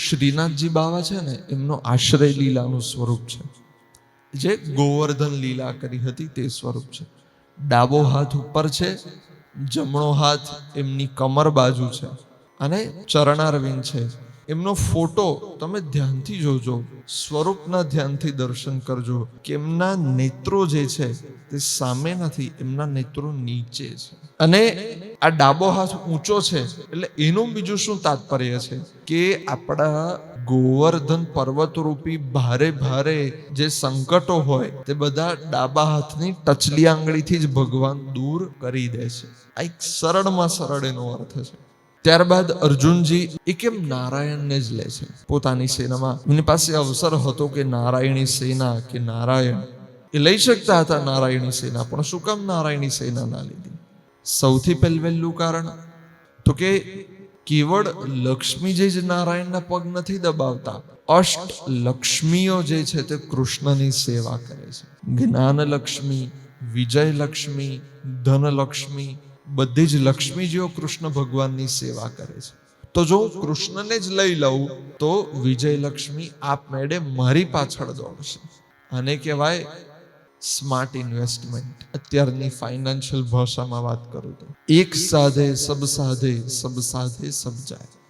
શ્રીનાથજી બાવા છે ને, એમનો આશ્રય લીલાનું સ્વરૂપ છે, જે ગોવર્ધન લીલા કરી હતી તે સ્વરૂપ છે. ડાબો હાથ ઉપર છે, જમણો હાથ એમની કમર બાજુ છે અને ચરણારવિંદ છે. એમનો ફોટો તમે ધ્યાનથી જોજો, સ્વરૂપના ધ્યાનથી દર્શન કરજો કે એમના નેત્રો જે છે તે સામે નથી, એમના નેત્રો નીચે છે. અને આ ડાબો હાથ ઊંચો છે એટલે એનું બીજું શું તાત્પર્ય છે કે આપણા ગોવર્ધન પર્વતરૂપી ભારે ભારે જે સંકટો હોય તે બધા ડાબા હાથની ટચલી આંગળીથી જ ભગવાન દૂર કરી દે છે. આ એક સરળમાં સરળ એનો અર્થ છે. ત્યારબાદ અર્જુનજી એ કેમ નારાયણને જ લે છે પોતાની સેનામાં? એમની પાસે અવસર હતો કે નારાયણી સેના કે નારાયણ એ લઈ શકતા હતા નારાયણી સેના, પણ શું કામ નારાયણી સેના ના લીધી? સૌથી પહેલું કારણ તો કે કેવળ લક્ષ્મીજી જ નારાયણના પગ નથી દબાવતા, અષ્ટ લક્ષ્મીઓ જે છે તે કૃષ્ણની સેવા કરે છે. જ્ઞાન લક્ષ્મી, વિજય લક્ષ્મી, ધન લક્ષ્મી, બધી જ લક્ષ્મીજીઓ કૃષ્ણ ભગવાનની સેવા કરે છે. તો જો કૃષ્ણને જ લઈ લઉં તો વિજય લક્ષ્મી આપમેળે મારી પાછળ દોડશે. આને કહેવાય સ્માર્ટ ઇન્વેસ્ટમેન્ટ. અત્યારની ફાઇનાન્શિયલ ભાષામાં વાત કરું તો એક સાધે સબ સાધે, સબ સાધે સબ જાય.